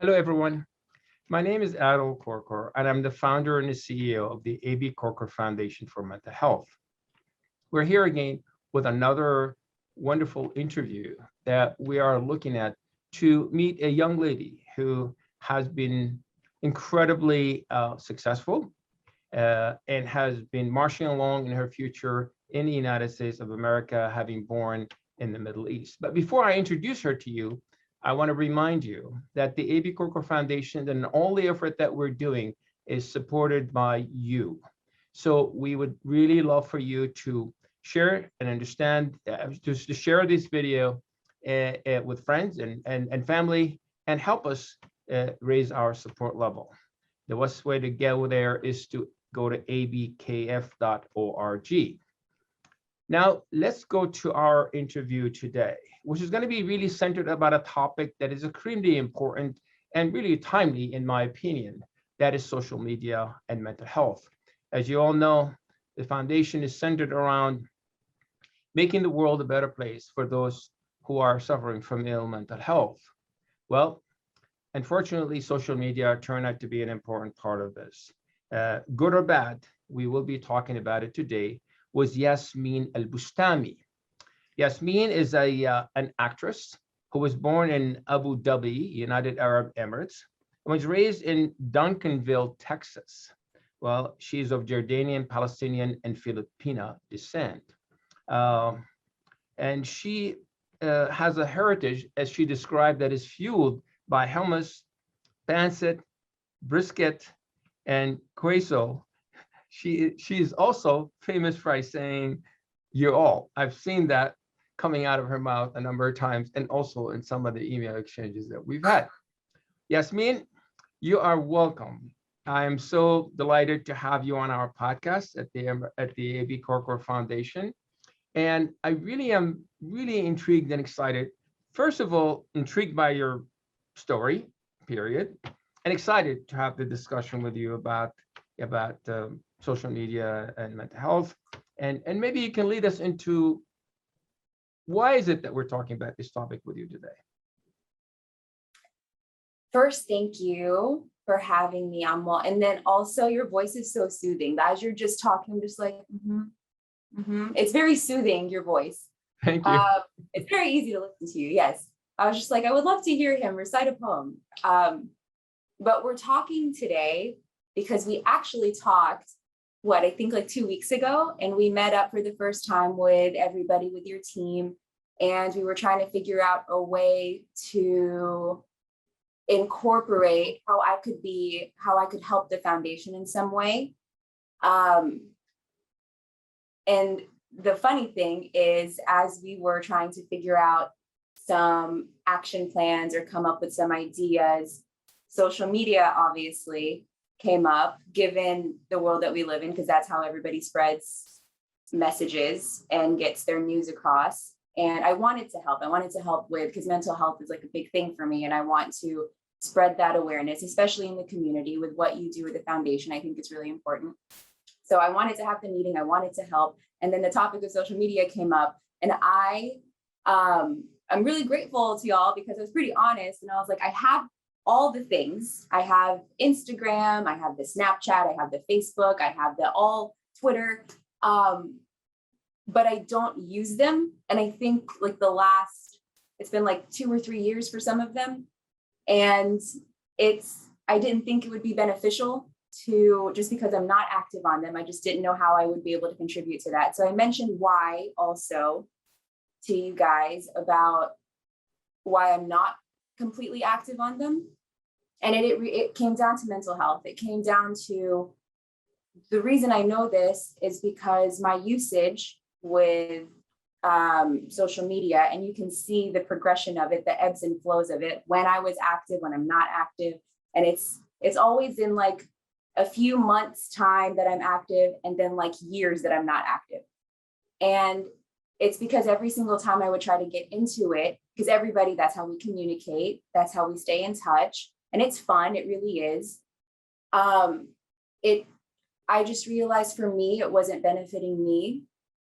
Hello, everyone. My name is Adil Korkor, and I'm the founder and the CEO of the A.B. Korkor Foundation for Mental Health. We're here again with another wonderful interview that we are looking at to meet a young lady who has been incredibly successful and has been marching along in her future in the United States of America, having born in the Middle East. But before I introduce her to you, I want to remind you that the A.B. Korkor Foundation and all the effort that we're doing is supported by you. So we would really love for you to share and understand, just to share this video with friends and family and help us raise our support level. The best way to go there is to go to abkf.org. Now, let's go to our interview today, which is going to be really centered about a topic that is extremely important and really timely, in my opinion. That is social media and mental health. As you all know, the foundation is centered around making the world a better place for those who are suffering from ill mental health. Well, unfortunately, social media turned out to be an important part of this. Good or bad, we will be talking about it today, was Yasmine Al-Bustami. Yasmine is an actress who was born in Abu Dhabi, United Arab Emirates, and was raised in Duncanville, Texas. Well, she's of Jordanian-Palestinian and Filipina descent. And she has a heritage, as she described, that is fueled by hummus, pansit, brisket, and queso. She's also famous for saying, "You're all." I've seen that coming out of her mouth a number of times, and also in some of the email exchanges that we've had. Yasmine, you are welcome. I am so delighted to have you on our podcast at the A.B. Korkor Foundation. And I really am intrigued and excited. First of all, intrigued by your story, period, and excited to have the discussion with you about social media and mental health. And maybe you can lead us into why is it that we're talking about this topic with you today? First, thank you for having me, Amal. And then also your voice is so soothing. As you're just talking, I'm just like, It's very soothing, your voice. Thank you. It's very easy to listen to you. Yes. I was just like, I would love to hear him recite a poem. But we're talking today because we actually talked, I think like 2 weeks ago, and we met up for the first time with everybody, with your team. And we were trying to figure out a way to incorporate how I could help the foundation in some way. And the funny thing is, as we were trying to figure out some action plans or come up with some ideas, social media obviously came up, given the world that we live in, because that's how everybody spreads messages and gets their news across. And I wanted to help. Because mental health is like a big thing for me. And I want to spread that awareness, especially in the community with what you do with the foundation. I think it's really important. So I wanted to have the meeting. I wanted to help. And then the topic of social media came up. And I'm really grateful to y'all because I was pretty honest. And I was like, I have all the things. I have Instagram, I have the Snapchat, I have the Facebook, I have the all Twitter, but I don't use them. And I think like it's been like 2 or 3 years for some of them. And I didn't think it would be beneficial to, just because I'm not active on them. I just didn't know how I would be able to contribute to that. So I mentioned why also to you guys about why I'm not completely active on them. And it came down to mental health. It came down to, the reason I know this is because my usage with social media, and you can see the progression of it, the ebbs and flows of it, when I was active, when I'm not active. And it's always in like a few months time that I'm active, and then like years that I'm not active. And it's because every single time I would try to get into it, because everybody, that's how we communicate, that's how we stay in touch. And it's fun, it really is. I just realized for me, it wasn't benefiting me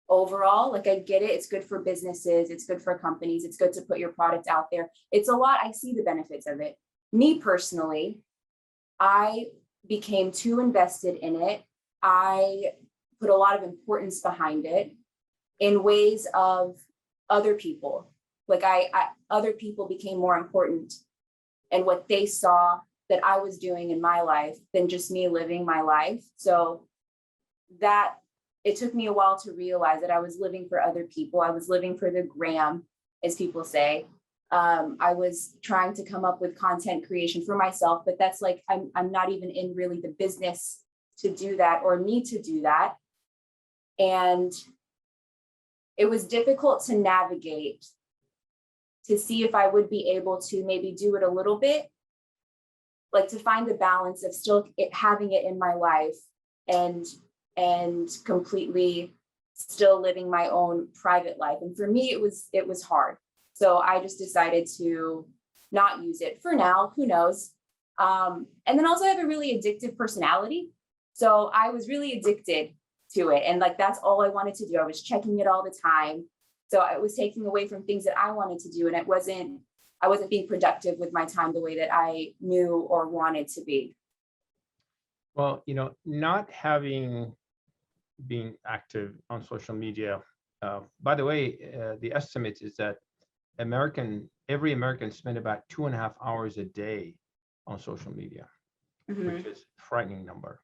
overall. Like I get it, it's good for businesses, it's good for companies, it's good to put your product out there. It's a lot, I see the benefits of it. me personally, I became too invested in it. I put a lot of importance behind it in ways of other people. Like other people became more important and what they saw that I was doing in my life than just me living my life. So that it took me a while to realize that I was living for other people. I was living for the gram, as people say. I was trying to come up with content creation for myself, but that's like, I'm not even in really the business to do that or need to do that. And it was difficult to navigate to see if I would be able to maybe do it a little bit, like to find the balance of still having it in my life and completely still living my own private life. And for me, it was hard. So I just decided to not use it for now, who knows. And then also I have a really addictive personality. So I was really addicted to it. And like, that's all I wanted to do. I was checking it all the time. So I was taking away from things that I wanted to do. And I wasn't being productive with my time the way that I knew or wanted to be. Well, not being active on social media, by the way, the estimate is that every American spend about 2.5 hours a day on social media, which is a frightening number.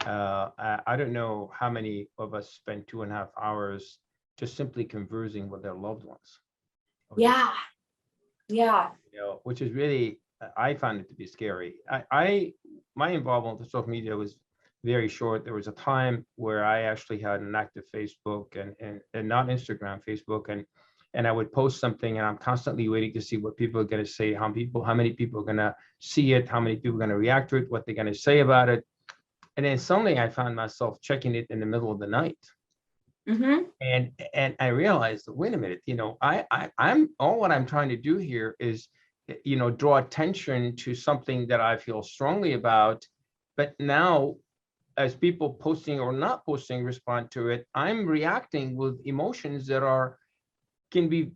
I don't know how many of us spend 2.5 hours just simply conversing with their loved ones. Yeah. Which is really, I found it to be scary. My involvement with social media was very short. There was a time where I actually had an active Facebook and not Instagram, Facebook, and I would post something and I'm constantly waiting to see what people are going to say, how many people are going to see it, how many people are going to react to it, what they're going to say about it. And then suddenly I found myself checking it in the middle of the night. And I realized, wait a minute, I'm all what I'm trying to do here is, draw attention to something that I feel strongly about. But now, as people posting or not posting respond to it, I'm reacting with emotions that can be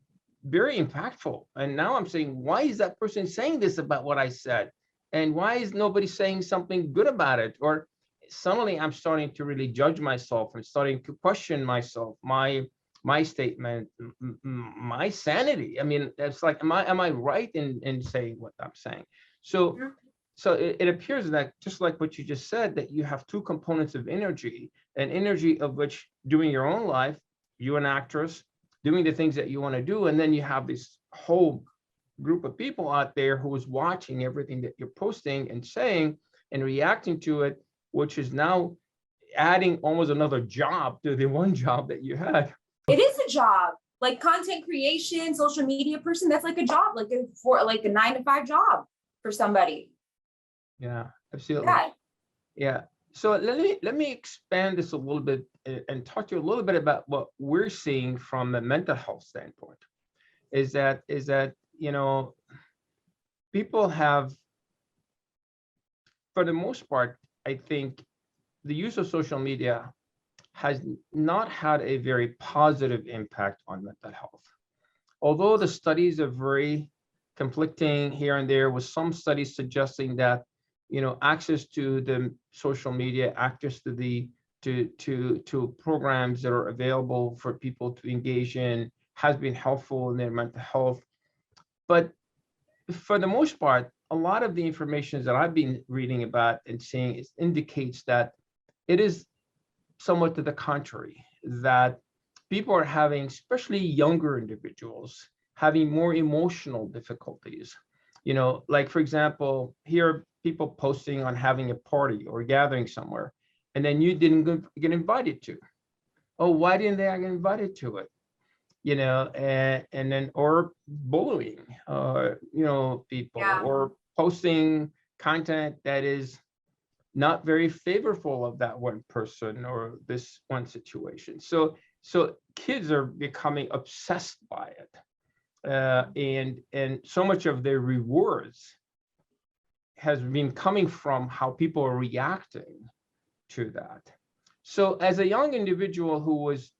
very impactful. And now I'm saying, why is that person saying this about what I said? And why is nobody saying something good about it? Or suddenly I'm starting to really judge myself. I'm starting to question myself, my statement, my sanity. I mean, it's like, am I right in saying what I'm saying? So it appears that just like what you just said, that you have two components of energy, an energy of which doing your own life, you're an actress, doing the things that you want to do. And then you have this whole group of people out there who is watching everything that you're posting and saying and reacting to it, which is now adding almost another job to the one job that you had. It is a job, like content creation, social media person. That's like a job, like a 9-to-5 job for somebody. Yeah, absolutely. Yeah. So let me expand this a little bit and talk to you a little bit about what we're seeing from a mental health standpoint. Is that people have, for the most part, I think the use of social media has not had a very positive impact on mental health. Although the studies are very conflicting here and there, with some studies suggesting that access to the social media, access to the to programs that are available for people to engage in has been helpful in their mental health. But for the most part, a lot of the information that I've been reading about and seeing indicates that it is somewhat to the contrary, that people are having, especially younger individuals, having more emotional difficulties. Like, for example, here are people posting on having a party or gathering somewhere, and then you didn't get invited to. Oh, why didn't they get invited to it? And then, or bullying, people, or posting content that is not very favorable of that one person or this one situation. So kids are becoming obsessed by it. And so much of their rewards has been coming from how people are reacting to that. So as a young individual who was,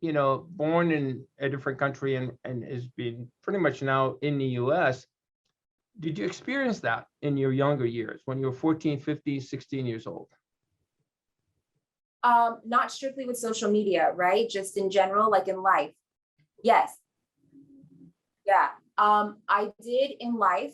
born in a different country and has been pretty much now in the US, Did you experience that in your younger years when you were 14, 15, 16 years old? Not strictly with social media, right? Just in general, like in life. Yes. Yeah. I did in life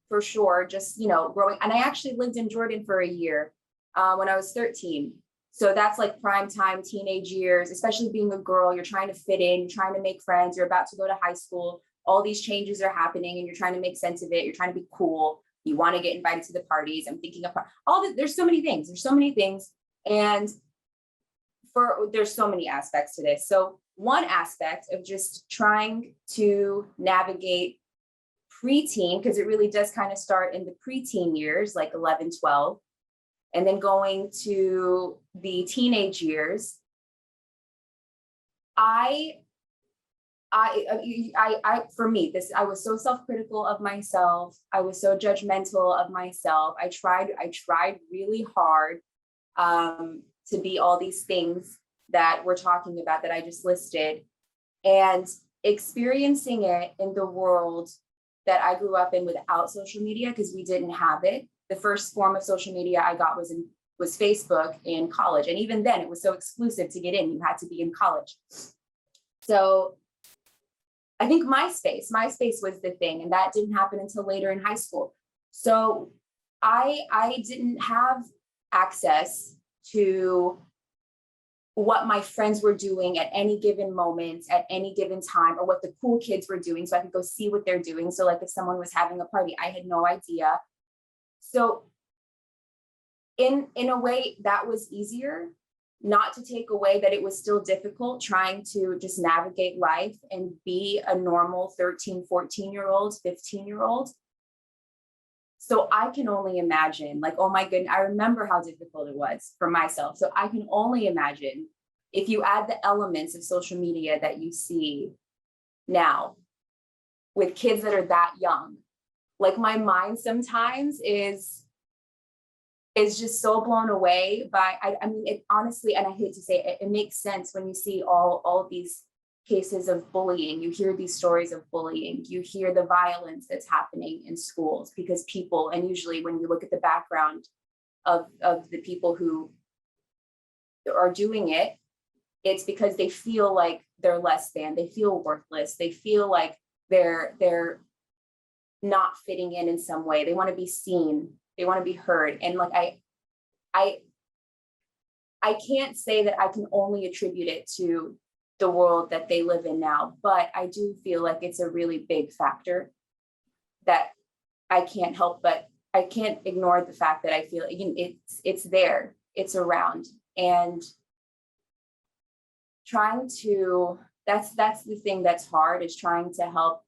for sure. Just, growing. And I actually lived in Jordan for a year when I was 13. So that's like prime time teenage years, especially being a girl. You're trying to fit in, you're trying to make friends, you're about to go to high school. All these changes are happening and you're trying to make sense of it. You're trying to be cool. You want to get invited to the parties. I'm thinking of all this. There's so many things. There's so many things. And there's so many aspects to this. So one aspect of just trying to navigate preteen, because it really does kind of start in the preteen years, like 11, 12, and then going to the teenage years. For me, I was so self-critical of myself. I was so judgmental of myself. I tried really hard to be all these things that we're talking about that I just listed, and experiencing it in the world that I grew up in without social media, because we didn't have it. The first form of social media I got was Facebook in college. And even then it was so exclusive to get in, you had to be in college. So I think MySpace was the thing, and that didn't happen until later in high school. So I didn't have access to what my friends were doing at any given moment, at any given time, or what the cool kids were doing. So I could go see what they're doing. So like if someone was having a party, I had no idea. So in a way that was easier, not to take away that it was still difficult trying to just navigate life and be a normal 13, 14-year-old, 15-year-old. So I can only imagine, like, oh my goodness, I remember how difficult it was for myself. So I can only imagine if you add the elements of social media that you see now with kids that are that young, like my mind sometimes is just so blown away by, I mean, it honestly, and I hate to say it, it makes sense when you see all these cases of bullying. You hear these stories of bullying, you hear the violence that's happening in schools because people, and usually when you look at the background of the people who are doing it, it's because they feel like they're less than, they feel worthless, they feel like they're not fitting in some way. They want to be seen, they want to be heard. And like I can't say that I can only attribute it to the world that they live in now, but I do feel like it's a really big factor that I can't help, but I can't ignore the fact that I feel it's there, it's around, and trying to, that's the thing that's hard, is trying to help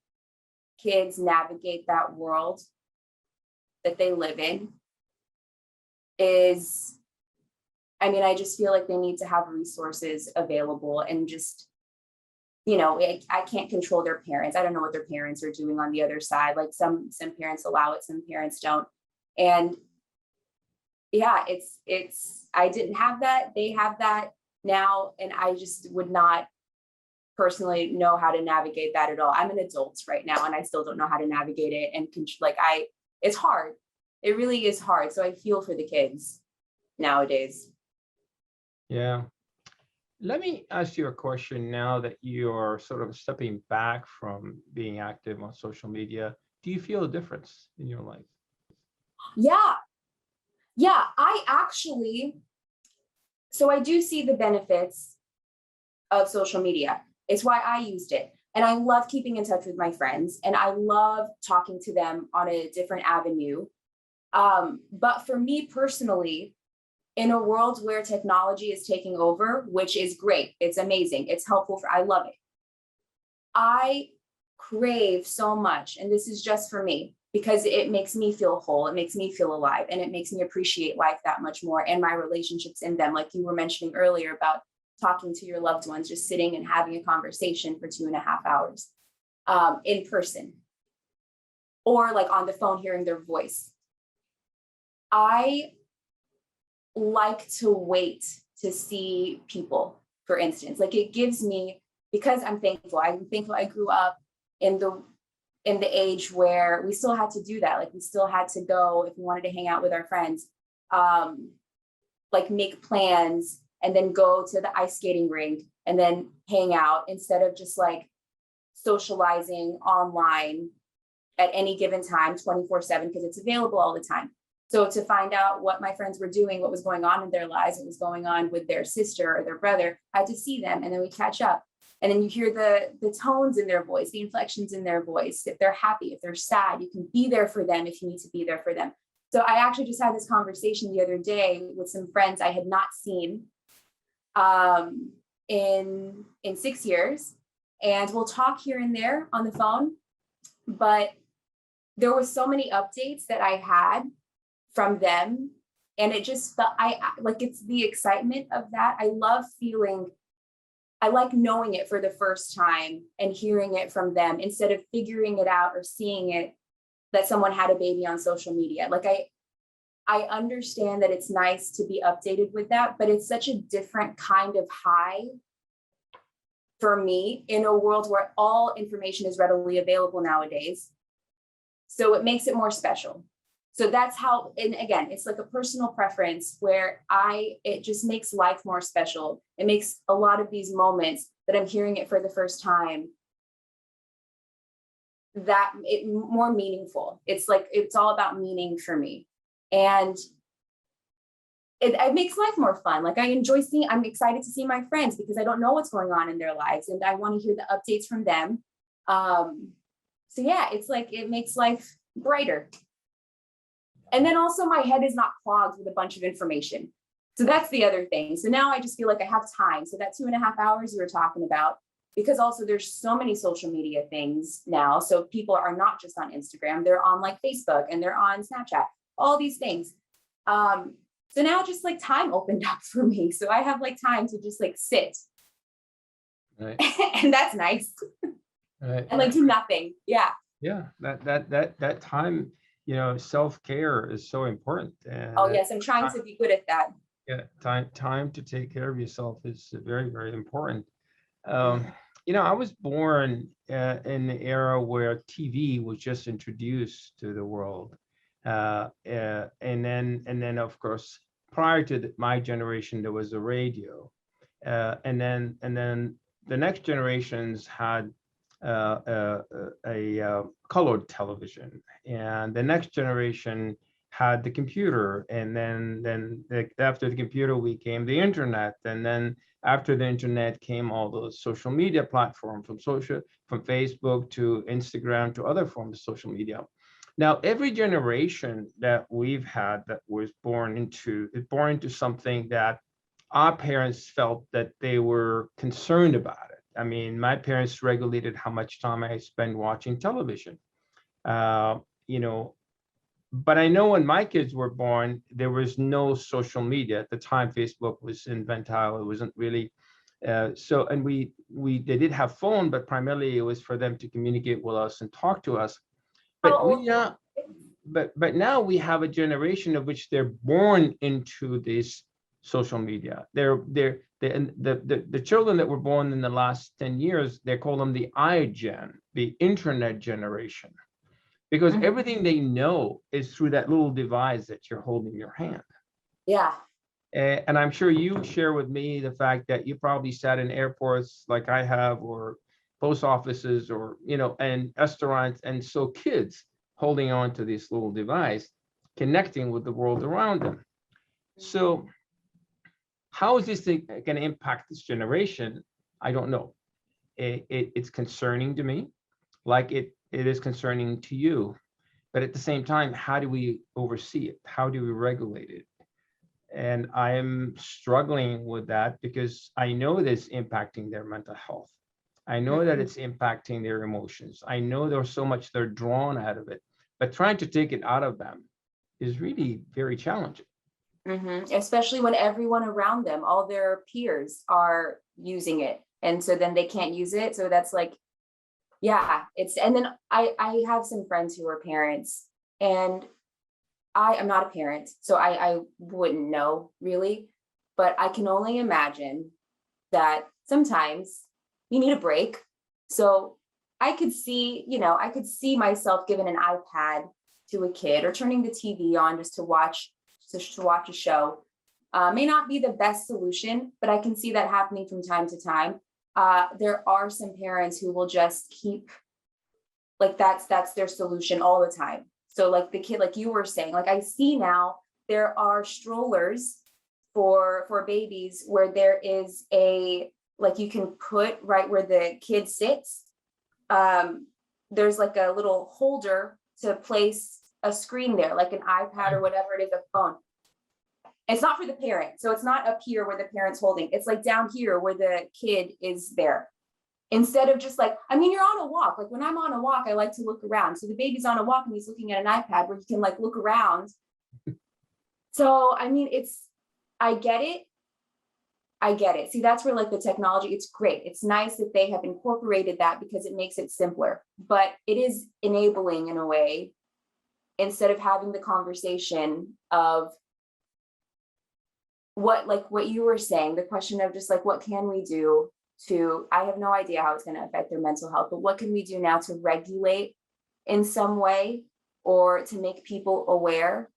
kids navigate that world that they live in. I just feel like they need to have resources available, and just, I can't control their parents. I don't know what their parents are doing on the other side. Like some parents allow it, some parents don't. And yeah, I didn't have that. They have that now. And I just would not personally know how to navigate that at all. I'm an adult right now and I still don't know how to navigate it. And it's hard. It really is hard. So I feel for the kids nowadays. Yeah. Let me ask you a question now that you're sort of stepping back from being active on social media. Do you feel a difference in your life? Yeah, so I do see the benefits of social media. It's why I used it. And I love keeping in touch with my friends, and I love talking to them on a different avenue. But for me personally, in a world where technology is taking over, which is great, it's amazing, it's helpful, I love it. I crave so much, and this is just for me, because it makes me feel whole, it makes me feel alive, and it makes me appreciate life that much more, and my relationships in them, like you were mentioning earlier about talking to your loved ones, just sitting and having a conversation for 2.5 hours in person, or like on the phone, hearing their voice. I like to wait to see people, for instance. Like it gives me, because I'm thankful I grew up in the in the age where we still had to do that. Like we still had to go if we wanted to hang out with our friends, like make plans and then go to the ice skating rink and then hang out instead of just like socializing online at any given time 24/7 because it's available all the time. So to find out what my friends were doing, what was going on in their lives, what was going on with their sister or their brother, I had to see them and then we catch up. And then you hear the tones in their voice, the inflections in their voice. If they're happy, if they're sad, you can be there for them if you need to be there for them. So I actually just had this conversation the other day with some friends I had not seen in 6 years. And we'll talk here and there on the phone. But there were so many updates that I had from them. And it just felt, like it's the excitement of that. I love feeling, I like knowing it for the first time and hearing it from them instead of figuring it out or seeing it that someone had a baby on social media. Like I understand that it's nice to be updated with that, but it's such a different kind of high for me in a world where all information is readily available nowadays. So it makes it more special. So that's how, and again, it's like a personal preference where it just makes life more special. It makes a lot of these moments that I'm hearing it for the first time, that it more meaningful. It's like, it's all about meaning for me. And it makes life more fun. Like I enjoy I'm excited to see my friends because I don't know what's going on in their lives and I want to hear the updates from them. So yeah, it's like, it makes life brighter. And then also my head is not clogged with a bunch of information. So that's the other thing. So now I just feel like I have time. So that 2.5 hours you were talking about, because also there's so many social media things now. So people are not just on Instagram, they're on like Facebook and they're on Snapchat, all these things. So now just like time opened up for me. So I have like time to just like sit. Right. And that's nice. Right. And like do nothing. Yeah. Yeah. That time, self-care is so important. And oh yes, I'm trying to be good at that. Yeah, time to take care of yourself is very, very important. I was born in the era where TV was just introduced to the world. And then of course, prior to my generation, there was the radio. And then the next generations had a colored television, and the next generation had the computer, and then after the computer we came the internet, and then after the internet came all those social media platforms, from Facebook to Instagram to other forms of social media. Now every generation that we've had that was born into something that our parents felt that they were concerned about it. I mean, my parents regulated how much time I spend watching television. But I know when my kids were born, there was no social media at the time. Facebook was infantile; it wasn't really. So, and they did have phone, but primarily it was for them to communicate with us and talk to us. But now we have a generation of which they're born into this social media. The children that were born in the last 10 years, they call them the iGen, the internet generation, because everything they know is through that little device that you're holding in your hand. Yeah. And I'm sure you share with me the fact that you probably sat in airports like I have, or post offices, or, and restaurants, and so kids holding on to this little device, connecting with the world around them. So how is this thing going to impact this generation? I don't know. It's concerning to me, like it is concerning to you. But at the same time, how do we oversee it? How do we regulate it? And I am struggling with that because I know that it's impacting their mental health. I know that it's impacting their emotions. I know there's so much they're drawn out of it, but trying to take it out of them is really very challenging. Especially when everyone around them, all their peers are using it. And so then they can't use it. So that's like, yeah, and then I have some friends who are parents, and I am not a parent, so I wouldn't know really, but I can only imagine that sometimes you need a break. So I could see, I could see myself giving an iPad to a kid or turning the TV on just to watch a show. May not be the best solution, but I can see that happening from time to time. There are some parents who will just keep, like, that's their solution all the time. So like the kid, like you were saying, like I see now there are strollers for babies where there is like you can put right where the kid sits. There's like a little holder to place a screen there, like an iPad or whatever it is, a phone. It's not for the parent. So it's not up here where the parent's holding. It's like down here where the kid is there. Instead of just like, I mean, you're on a walk. Like when I'm on a walk, I like to look around. So the baby's on a walk and he's looking at an iPad where you can like look around. So, I mean, I get it. I get it. See, that's where like the technology, it's great. It's nice that they have incorporated that because it makes it simpler, but it is enabling in a way, instead of having the conversation of what you were saying, the question of just like, what can we do I have no idea how it's going to affect their mental health, but what can we do now to regulate in some way or to make people aware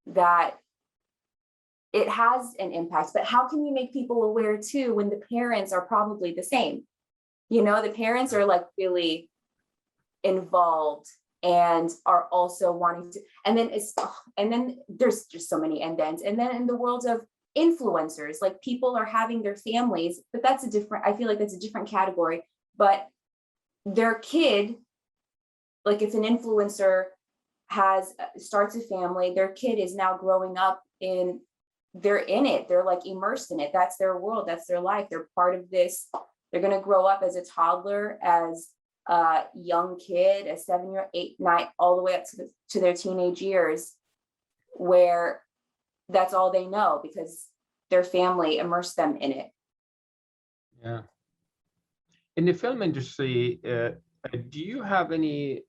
that it has an impact? But how can you make people aware too when the parents are probably the same? The parents are like really involved and are also wanting to, and then there's just so many and then in the world of influencers, like people are having their families, but I feel like that's a different category, but their kid, like if an influencer starts a family, their kid is now growing up they're in it, they're like immersed in it. That's their world, that's their life. They're part of this. They're going to grow up as a toddler, as a young kid, a 7-year, 8, 9, all the way up to their teenage years, where that's all they know because their family immersed them in it. Yeah. In the film industry, do you have any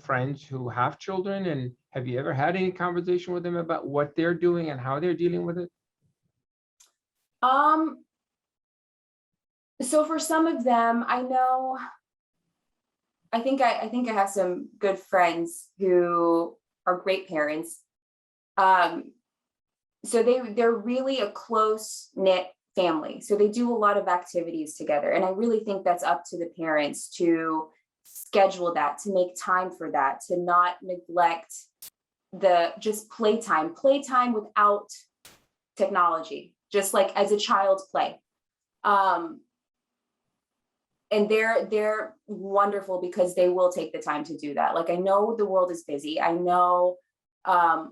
friends who have children, and have you ever had any conversation with them about what they're doing and how they're dealing with it? So for some of them, I know, I think I have some good friends who are great parents. So they're really a close knit family. So they do a lot of activities together. And I really think that's up to the parents to schedule that, to make time for that, to not neglect just playtime without technology, just like as a child's play. And they're wonderful because they will take the time to do that. Like, I know the world is busy. I know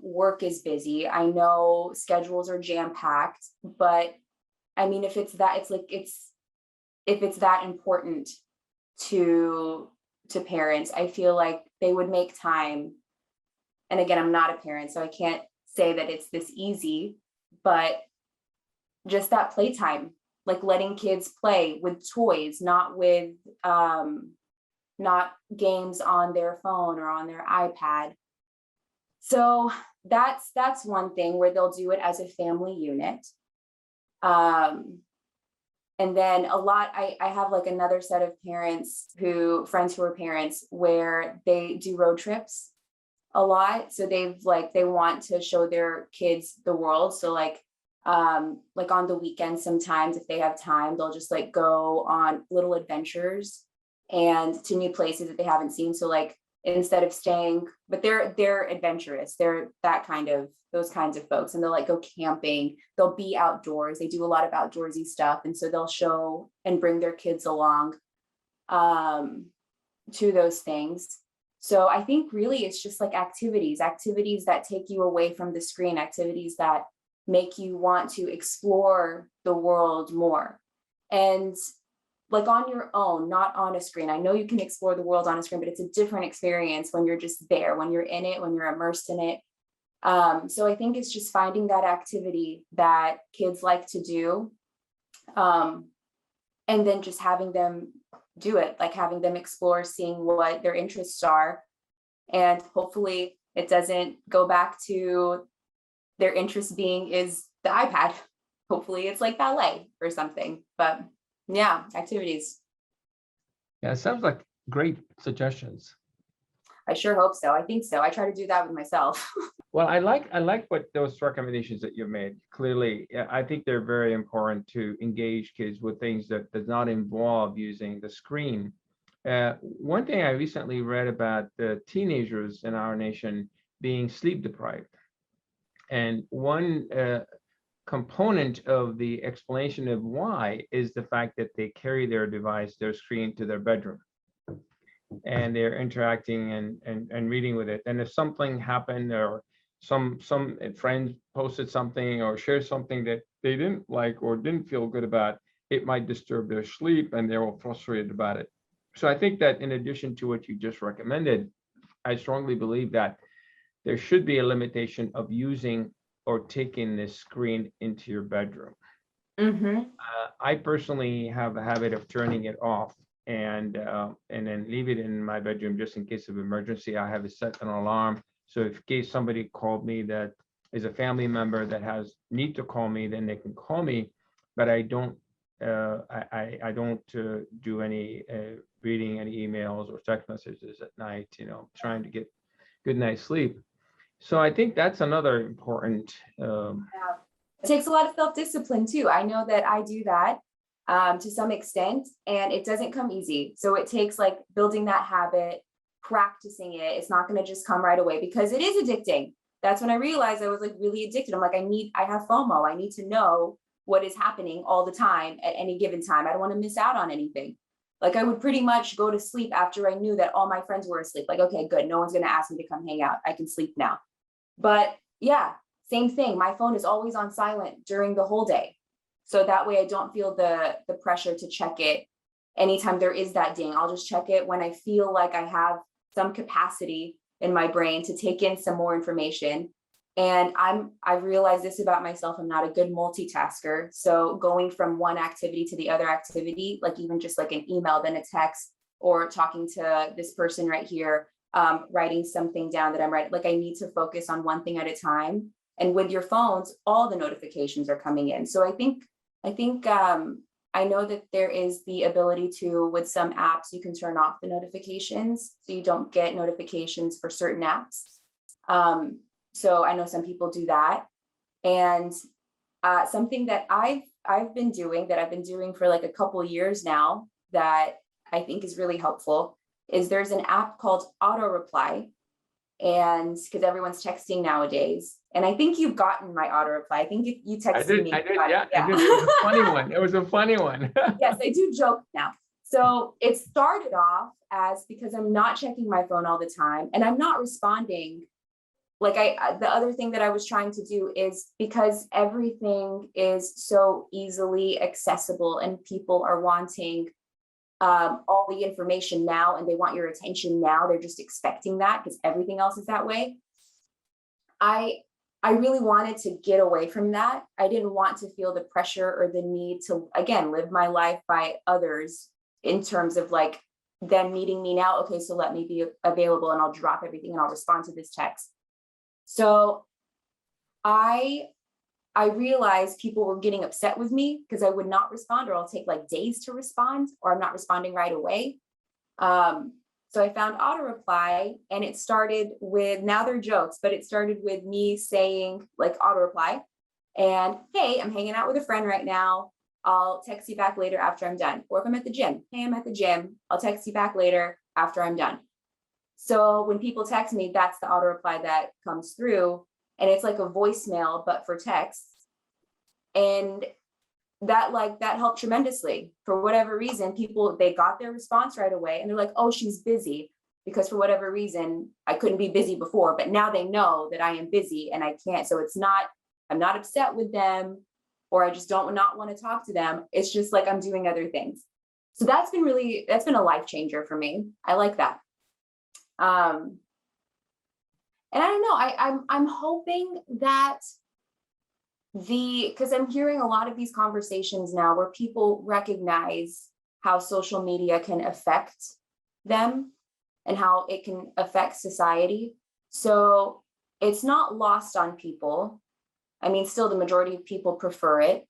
work is busy. I know schedules are jam-packed, but I mean, if it's that important to parents, I feel like they would make time. And again, I'm not a parent, so I can't say that it's this easy, but just that playtime, like letting kids play with toys, not games on their phone or on their iPad. So that's one thing where they'll do it as a family unit. And then I have like another set of friends who are parents, where they do road trips a lot. So they want to show their kids the world. So like on the weekend, sometimes if they have time, they'll just like go on little adventures and to new places that they haven't seen. So like, instead of staying, but they're adventurous. They're those kinds of folks, and they'll like go camping. They'll be outdoors. They do a lot of outdoorsy stuff. And so they'll show and bring their kids along to those things. So I think really it's just like activities that take you away from the screen, activities that make you want to explore the world more. And like on your own, not on a screen. I know you can explore the world on a screen, but it's a different experience when you're just there, when you're in it, when you're immersed in it. So I think it's just finding that activity that kids like to do, and then just having them do it, like having them explore, seeing what their interests are. And hopefully it doesn't go back to their interest being is the iPad. Hopefully it's like ballet or something, but yeah, activities. Yeah, it sounds like great suggestions. I sure hope so. I think so. I try to do that with myself. Well, I like what those recommendations that you've made. Clearly, I think they're very important to engage kids with things that does not involve using the screen. One thing I recently read about the teenagers in our nation being sleep deprived. And one component of the explanation of why is the fact that they carry their device, their screen, to their bedroom. And they're interacting and reading with it. And if something happened, or some friends posted something or shared something that they didn't like or didn't feel good about, it might disturb their sleep and they're all frustrated about it. So I think that in addition to what you just recommended, I strongly believe that there should be a limitation of using or taking this screen into your bedroom. I personally have a habit of turning it off and then leave it in my bedroom just in case of emergency. I have it set an alarm. So if in case somebody called me that is a family member that has need to call me, then they can call me. But I don't I don't do any reading any emails or text messages at night, trying to get good night's sleep. So I think that's another important. It takes a lot of self-discipline too. I know that I do that to some extent, and it doesn't come easy. So it takes like building that habit, practicing it. It's not going to just come right away because it is addicting. That's when I realized I was like really addicted. I'm like, I have FOMO. I need to know what is happening all the time at any given time. I don't want to miss out on anything. Like I would pretty much go to sleep after I knew that all my friends were asleep. Like, okay, good. No one's going to ask me to come hang out. I can sleep now. But yeah, same thing. My phone is always on silent during the whole day. So that way I don't feel the pressure to check it anytime there is that ding. I'll just check it when I feel like I have some capacity in my brain to take in some more information. And I've realized this about myself. I'm not a good multitasker. So going from one activity to the other activity, like even just like an email, then a text, or talking to this person right here, writing something down that I'm writing, like I need to focus on one thing at a time. And with your phones, all the notifications are coming in. So I think I know that there is the ability to, with some apps, you can turn off the notifications so you don't get notifications for certain apps. So I know some people do that. And something that I've been doing for like a couple years now that I think is really helpful is there's an app called Auto Reply. And because everyone's texting nowadays, and I think you've gotten my auto reply. I think you texted me. I did. Yeah. It was a funny one. It was a funny one. Yes, I do joke now. So it started off as because I'm not checking my phone all the time and I'm not responding. Like the other thing that I was trying to do is because everything is so easily accessible and people are wanting all the information now and they want your attention now. They're just expecting that because everything else is that way. I really wanted to get away from that. I didn't want to feel the pressure or the need to, again, live my life by others in terms of like them meeting me now. Okay, so let me be available and I'll drop everything and I'll respond to this text. So I realized people were getting upset with me because I would not respond, or I'll take like days to respond, or I'm not responding right away. So I found auto reply, and it started with, now they're jokes, but it started with me saying like auto reply and, hey, I'm hanging out with a friend right now. I'll text you back later after I'm done. Or if I'm at the gym, hey, I'm at the gym. I'll text you back later after I'm done. So when people text me, that's the auto reply that comes through. And it's like a voicemail, but for text. And that helped tremendously. For whatever reason, people, they got their response right away and they're like, oh, she's busy, because for whatever reason, I couldn't be busy before, but now they know that I am busy and I can't. So I'm not upset with them, or I just not want to talk to them. It's just like I'm doing other things. So that's been a life changer for me. I like that. And I don't know, I'm hoping that because I'm hearing a lot of these conversations now where people recognize how social media can affect them and how it can affect society. So it's not lost on people. I mean, still the majority of people prefer it,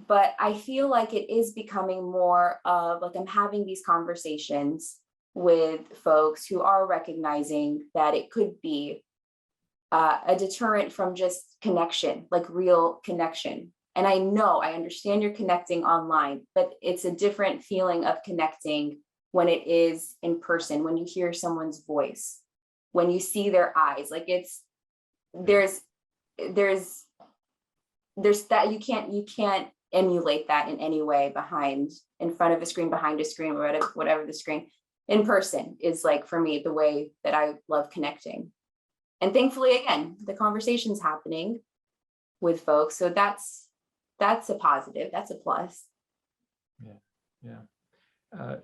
but I feel like it is becoming more of like, I'm having these conversations with folks who are recognizing that it could be a deterrent from just connection, like real connection. And I understand you're connecting online, but it's a different feeling of connecting when it is in person, when you hear someone's voice, when you see their eyes. Like there's that you can't emulate that in any way in front of a screen, behind a screen, or whatever the screen. In person is, like, for me, the way that I love connecting. And thankfully, again, the conversation's happening with folks. So that's a positive, that's a plus. Yeah.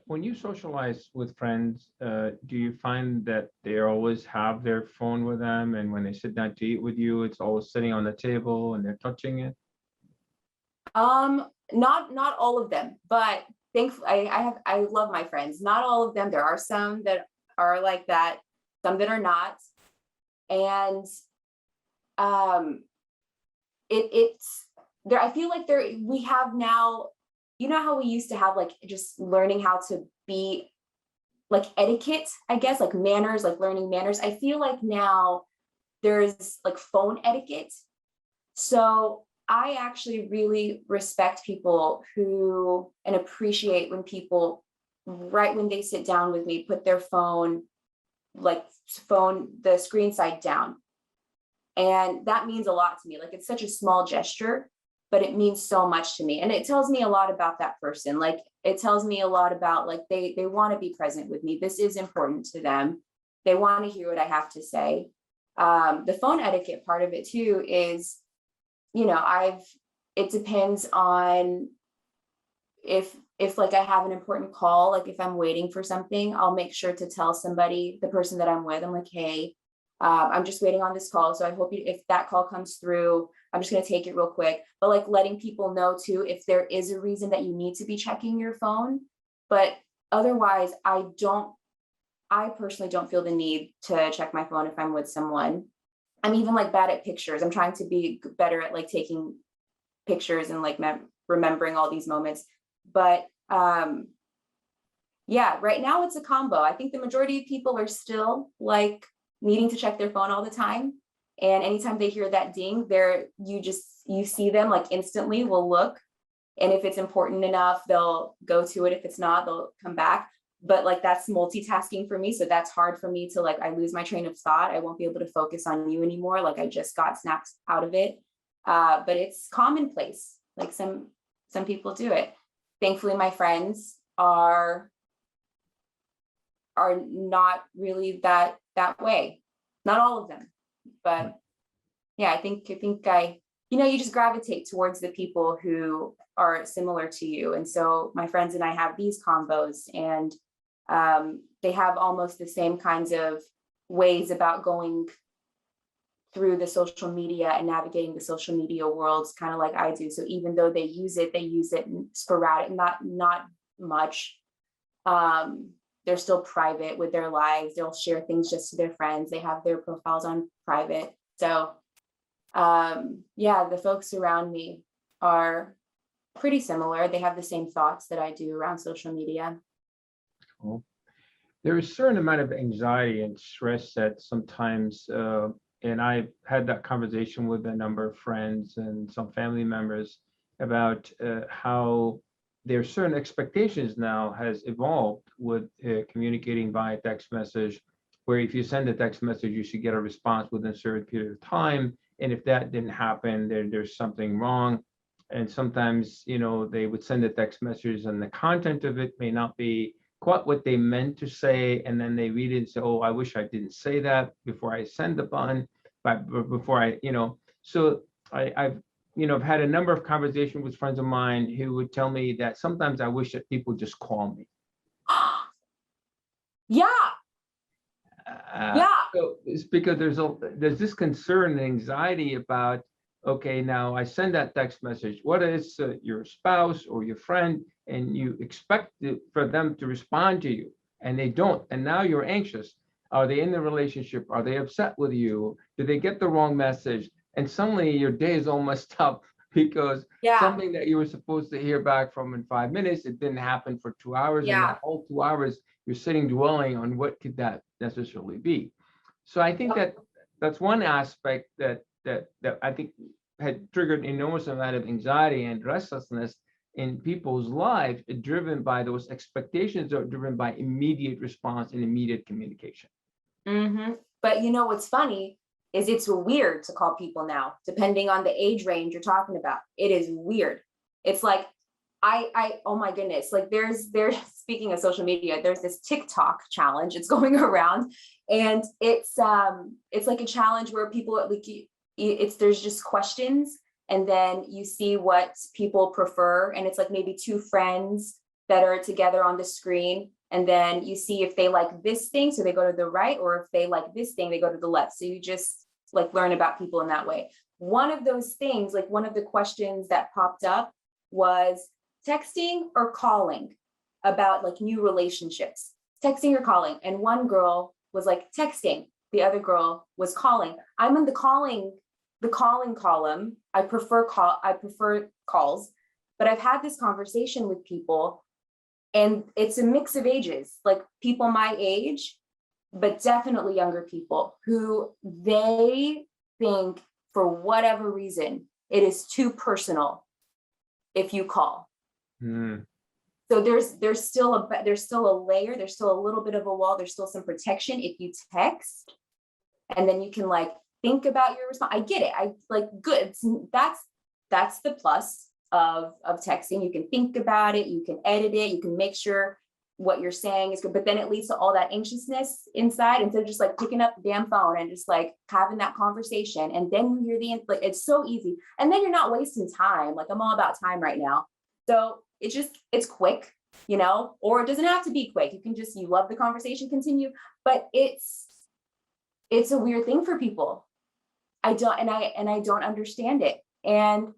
When you socialize with friends, do you find that they always have their phone with them, and when they sit down to eat with you, it's always sitting on the table and they're touching it? Not all of them, but thankfully I love my friends. Not all of them. There are some that are like that, some that are not. And it's there. I feel like we have now, you know how we used to have, like, just learning how to be, like, etiquette, I guess, like manners, like learning manners. I feel like now there's, like, phone etiquette. So I actually really respect people and appreciate when people, right when they sit down with me, put their the screen side down. And that means a lot to me. Like, it's such a small gesture, but it means so much to me. And it tells me a lot about that person. Like, it tells me a lot about, like, they want to be present with me. This is important to them. They want to hear what I have to say. The phone etiquette part of it too is, it depends on if like I have an important call, like if I'm waiting for something, I'll make sure to tell somebody, the person that I'm with, I'm like, hey, I'm just waiting on this call. So I hope if that call comes through, I'm just going to take it real quick. But, like, letting people know too, if there is a reason that you need to be checking your phone. But otherwise, I personally don't feel the need to check my phone if I'm with someone. I'm even, like, bad at pictures. I'm trying to be better at, like, taking pictures and, like, remembering all these moments. But yeah, right now it's a combo. I think the majority of people are still, like, needing to check their phone all the time. And anytime they hear that ding, you see them, like, instantly will look. And if it's important enough, they'll go to it. If it's not, they'll come back. But, like, that's multitasking for me. So that's hard for me to, like, I lose my train of thought. I won't be able to focus on you anymore. Like, I just got snapped out of it. But it's commonplace. Like, some people do it. Thankfully, my friends are not really that way. Not all of them, but yeah, I think you just gravitate towards the people who are similar to you. And so my friends and I have these combos, and they have almost the same kinds of ways about going through the social media and navigating the social media worlds, kind of like I do. So even though they use it sporadic, not much. They're still private with their lives. They'll share things just to their friends. They have their profiles on private. So yeah, the folks around me are pretty similar. They have the same thoughts that I do around social media. Cool. There is a certain amount of anxiety and stress that sometimes, and I've had that conversation with a number of friends and some family members about how there are certain expectations now has evolved with communicating via text message, where if you send a text message, you should get a response within a certain period of time. And if that didn't happen, there's something wrong. And sometimes, they would send a text message and the content of it may not be quite what they meant to say. And then they read it and say, oh, I wish I didn't say that before I send the button, but before so I've had a number of conversations with friends of mine who would tell me that sometimes I wish that people just call me. Yeah. Yeah. So it's because there's this concern and anxiety about, okay, now I send that text message. What is your spouse or your friend, and you expect for them to respond to you, and they don't, and now you're anxious. Are they in the relationship? Are they upset with you? Did they get the wrong message? And suddenly your day is all messed up because Yeah. something that you were supposed to hear back from in 5 minutes, it didn't happen for 2 hours. And Yeah. that whole 2 hours, you're sitting dwelling on what could that necessarily be. So I think that that's one aspect that I think had triggered an enormous amount of anxiety and restlessness in people's lives, driven by those expectations, or driven by immediate response and immediate communication. But you know what's funny is it's weird to call people now, depending on the age range you're talking about. It is weird. It's like oh my goodness, like there's speaking of social media, there's this TikTok challenge. It's going around, and it's like a challenge where people like there's just questions, and then you see what people prefer, and it's like maybe two friends that are together on the screen, and then you see if they like this thing, so they go to the right, or if they like this thing, they go to the left. So you just like learn about people in that way. One of those things, like one of the questions that popped up was texting or calling about like new relationships, texting or calling. And one girl was like texting, the other girl was calling. I'm in the calling column. I prefer calls, but I've had this conversation with people, and it's a mix of ages, like people my age, but definitely younger people who they think for whatever reason, it is too personal if you call. So there's still a layer, there's still a little bit of a wall, there's still some protection if you text, and then you can like think about your response. I get it. I like good. That's the plus of texting. You can think about it, you can edit it, you can make sure what you're saying is good, but then it leads to all that anxiousness inside instead of just like picking up the damn phone and just like having that conversation. And then you hear like, it's so easy. And then you're not wasting time. Like I'm all about time right now. So it's quick, you know, or it doesn't have to be quick. You love the conversation, continue, but it's a weird thing for people. I don't understand it. And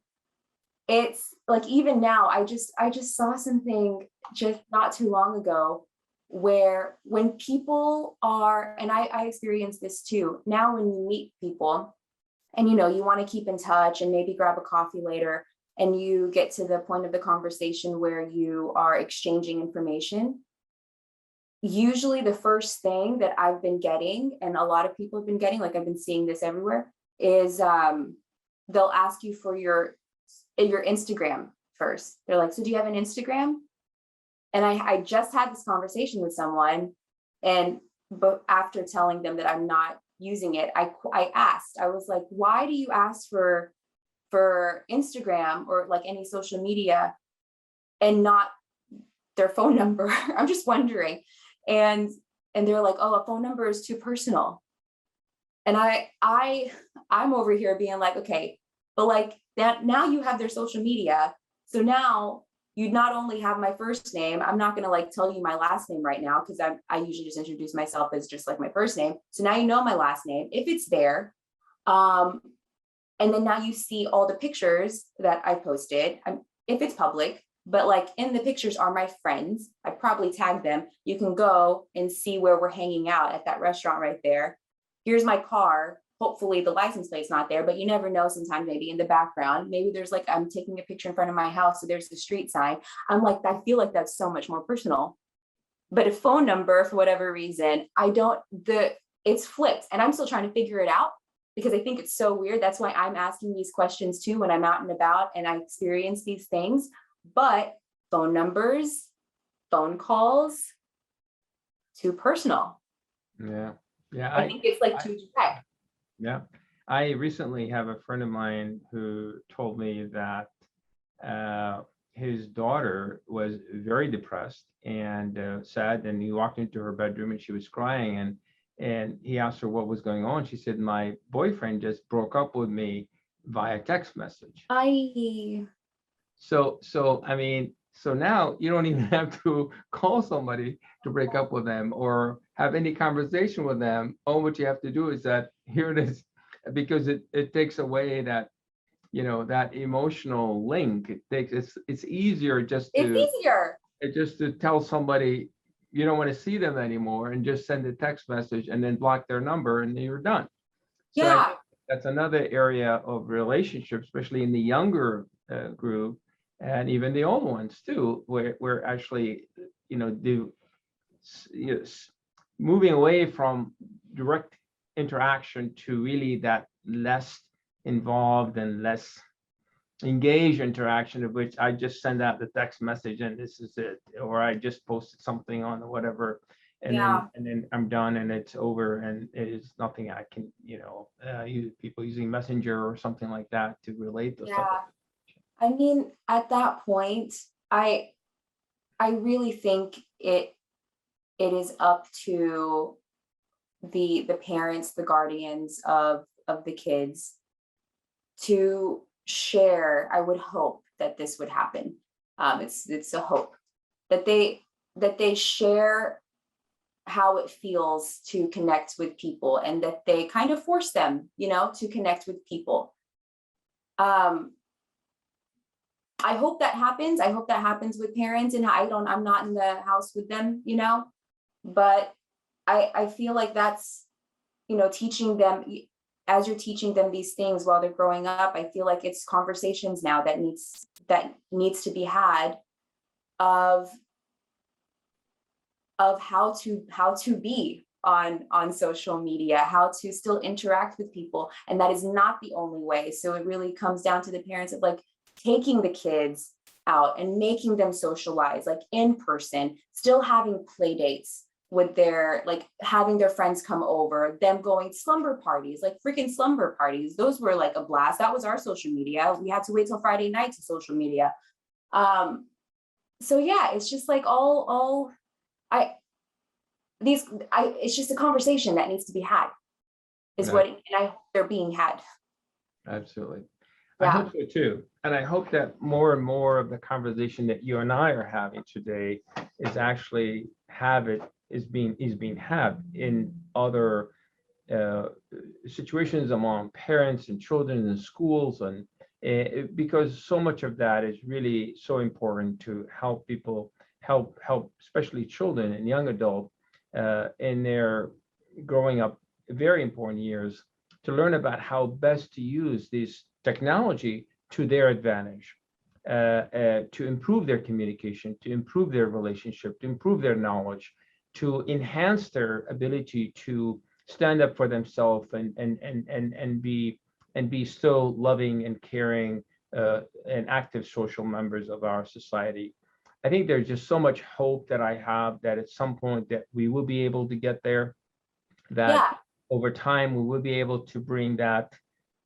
it's like, even now, I just saw something just not too long ago where when people are, and I experienced this too, now when you meet people and, you know, you want to keep in touch and maybe grab a coffee later, and you get to the point of the conversation where you are exchanging information, usually the first thing that I've been getting, and a lot of people have been getting, like I've been seeing this everywhere, is they'll ask you for your Instagram first. They're like, so do you have an Instagram? And I just had this conversation with someone, but after telling them that I'm not using it, I asked, I was like, why do you ask for Instagram or like any social media and not their phone number? I'm just wondering. And they're like, oh, a phone number is too personal. And I'm over here being like, okay, but like that, now you have their social media. So now you not only have my first name, I'm not going to like tell you my last name right now, because I usually just introduce myself as just like my first name. So now you know my last name if it's there. And then now you see all the pictures that I posted, if it's public, but like in the pictures are my friends. I probably tagged them. You can go and see where we're hanging out at that restaurant right there. Here's my car. Hopefully the license plate's not there, but you never know. Sometimes maybe in the background, maybe there's like, I'm taking a picture in front of my house, so there's the street sign. I'm like, I feel like that's so much more personal. But a phone number, for whatever reason, it's flipped, and I'm still trying to figure it out, because I think it's so weird. That's why I'm asking these questions too when I'm out and about and I experience these things. But phone numbers, phone calls, too personal. Yeah. I think it's like too direct. Yeah. I recently have a friend of mine who told me that his daughter was very depressed and sad, and he walked into her bedroom and she was crying, and he asked her what was going on. She said, my boyfriend just broke up with me via text message. So I mean, so now you don't even have to call somebody to break up with them or have any conversation with them. All what you have to do is that, here it is, because it takes away that, you know, that emotional link. It's easier just to tell somebody you don't want to see them anymore and just send a text message and then block their number and then you're done. So yeah. that's another area of relationship, especially in the younger group, and even the old ones too, where actually, moving away from direct interaction to really that less involved and less engaged interaction, of which I just send out the text message and this is it, or I just posted something on whatever, and then I'm done and it's over, and it is nothing I can, use people using Messenger or something like that to relate to stuff. I mean, at that point, I really think it is up to the parents, the guardians of the kids to share. I would hope that this would happen. It's a hope that they share how it feels to connect with people, and that they kind of force them, to connect with people. I hope that happens. I hope that happens with parents, and I'm not in the house with them, but I feel like that's, teaching them, as you're teaching them these things while they're growing up. I feel like it's conversations now that needs to be had of how to be on social media, how to still interact with people. And that is not the only way. So it really comes down to the parents of like taking the kids out and making them socialize, like in person, still having play dates with having their friends come over, them going slumber parties, like freaking slumber parties. Those were like a blast. That was our social media. We had to wait till Friday night to social media. So yeah, it's just like it's just a conversation that needs to be had, is what, and I hope they're being had. Absolutely. Yeah. I hope so too. And I hope that more and more of the conversation that you and I are having today is actually being had in other situations among parents and children in schools, and because so much of that is really so important to help people, help especially children and young adults in their growing up, very important years, to learn about how best to use this technology to their advantage, to improve their communication, to improve their relationship, to improve their knowledge, to enhance their ability to stand up for themselves and be so loving and caring and active social members of our society. I think there's just so much hope that I have that at some point that we will be able to get there, that over time we will be able to bring that,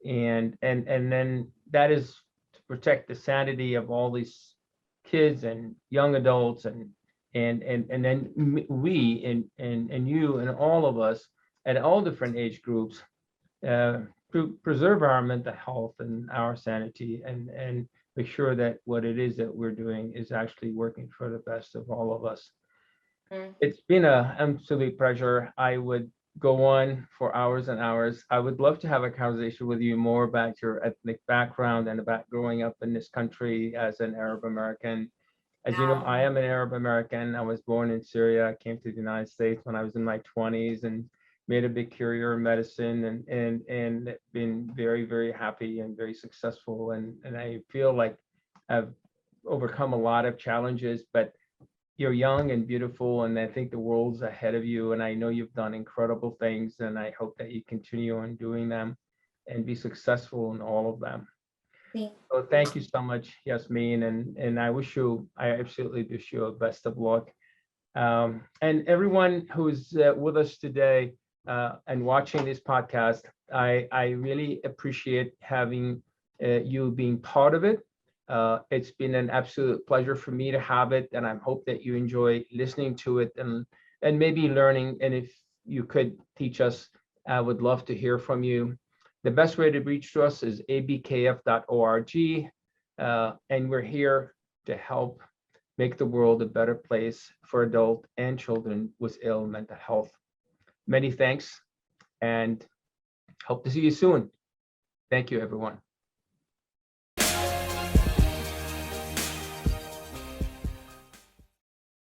and then that is to protect the sanity of all these kids and young adults, and then we and you and all of us at all different age groups preserve our mental health and our sanity, and make sure that what it is that we're doing is actually working for the best of all of us. It's been an absolute pleasure. I would go on for hours and hours. I would love to have a conversation with you more about your ethnic background and about growing up in this country as an Arab American. As you know, I am an Arab American. I was born in Syria. I came to the United States when I was in my 20s and made a big career in medicine, and been very, very happy and very successful. And I feel like I've overcome a lot of challenges, but you're young and beautiful, and I think the world's ahead of you. And I know you've done incredible things, and I hope that you continue on doing them and be successful in all of them. So thank you so much, Yasmine, and I absolutely wish you the best of luck. And everyone who's with us today and watching this podcast, I really appreciate having you being part of it. It's been an absolute pleasure for me to have it, and I hope that you enjoy listening to it and maybe learning. And if you could teach us, I would love to hear from you. The best way to reach to us is abkf.org, and we're here to help make the world a better place for adults and children with ill mental health. Many thanks, and hope to see you soon. Thank you, everyone.